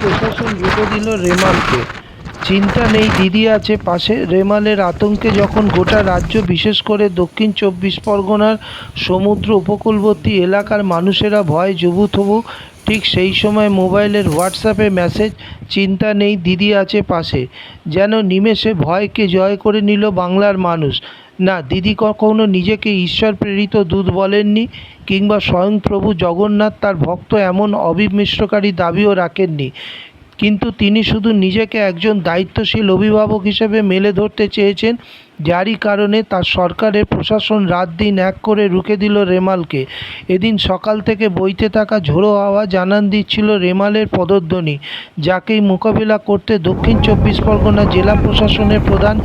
প্রশাসন রুখে দিল রেমালকে। চিন্তা নেই, দিদি আছে পাশে। রেমালের আতঙ্কে যখন গোটা রাজ্য, বিশেষ করে দক্ষিণ 24 পরগনার সমুদ্র উপকূলবর্তী এলাকার মানুষেরা ভয় জবুথবু, ঠিক সেই সময় মোবাইলের হোয়াটসঅ্যাপে মেসেজ, চিন্তা নেই, দিদি আছে পাশে, যেন নিমেষে ভয়কে জয় করে নিল বাংলার মানুষ। না, দিদি কখনো নিজেকে ঈশ্বর প্রেরিত দূত বলেননি, কিংবা স্বয়ং প্রভু জগন্নাথ তার ভক্ত এমন অবিমিশ্রকারী দাবিও রাখেননি। কিন্তু তিনি শুধু নিজেকে একজন দায়িত্বশীল অভিভাবক হিসেবে মেলে ধরতে চেয়েছেন, যারই কারণে তার সরকারের প্রশাসন রাত দিন এক করে রুখে দিল রেমালকে। এদিন সকাল থেকে বইতে থাকা ঝোড়ো হাওয়া জানান দিচ্ছিল রেমালের পদধ্বনি, যাকেই মোকাবিলা করতে দক্ষিণ 24 পরগনা জেলা প্রশাসনের প্রধান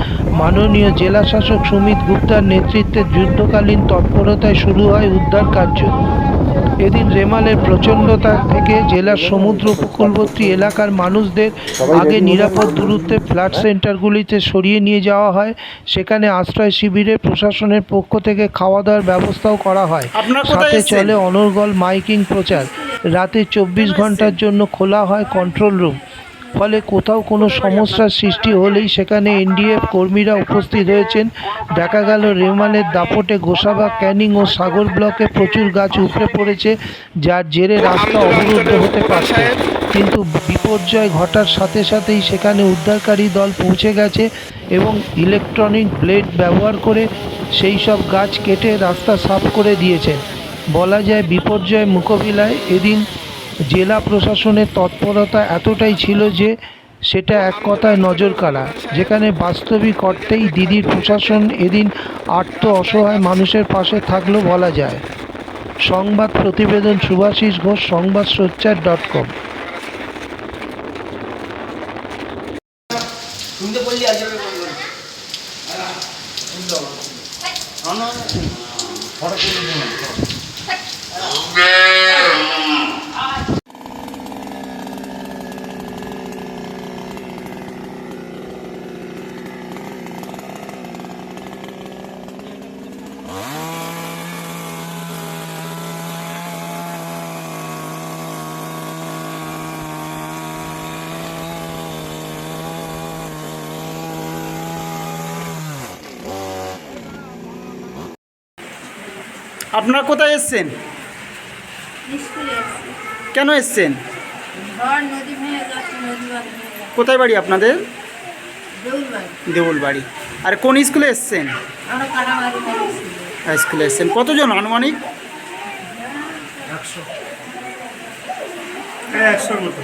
মাননীয় জেলাশাসক সুমিত গুপ্তার নেতৃত্বে যুদ্ধকালীন তৎপরতায় শুরু হয় উদ্ধার কার্য। এদিন রেমালের প্রচণ্ডতা থেকে জেলার সমুদ্র উপকূলবর্তী এলাকার মানুষদের আগে নিরাপদ দূরত্বে ফ্ল্যাট সেন্টারগুলিতে সরিয়ে নিয়ে যাওয়া হয়। সেখানে আশ্রয় শিবিরে প্রশাসনের পক্ষ থেকে খাওয়া দাওয়ার ব্যবস্থাও করা হয়। সাথে চলে অনর্গল মাইকিং প্রচার। রাতে 24 ঘন্টার জন্য খোলা হয় কন্ট্রোল রুম। ফলে কোথাও কোনো সমস্যার সৃষ্টি হলেই সেখানে এনডিএফ কর্মীরা উপস্থিত হয়েছেন। দেখা গেল রেমালের দাপটে গোসাবা, ক্যানিং ও সাগর ব্লকে প্রচুর গাছ উপড়ে পড়েছে, যার জেরে রাস্তা অবরুদ্ধ হতে পারত। কিন্তু বিপর্যয় ঘটার সাথে সাথেই সেখানে উদ্ধারকারী দল পৌঁছে গেছে এবং ইলেকট্রনিক ব্লেড ব্যবহার করে সেই সব গাছ কেটে রাস্তা সাফ করে দিয়েছেন। বলা যায়, বিপর্যয় মোকাবিলায় এদিন জেলা প্রশাসনের তৎপরতা এতটাই ছিল যে সেটা এক কথায় নজরকাড়া, যেখানে বাস্তবিক অর্থেই দিদির প্রশাসন এদিন আর্ত অসহায় মানুষের পাশে থাকলো বলা যায়। সংবাদ প্রতিবেদন শুভাশিস ঘোষ, সংবাদ সোচ্চার.com। আপনারা কোথায় এসছেন? স্কুলে এসেছি। কেন এসছেন? ঝড়, নদী ভেঙে যাচ্ছে, নদী বাঁধ ভেঙে যাচ্ছে। কোথায় বাড়ি আপনাদের? দেউলবাড়ি। দেউল বাড়ি। আর কোন স্কুলে এসছেন? আমরা কাটামারি স্কুলে। হাই স্কুলে এসছেন। কতজন আনুমানিক? 100 মতো।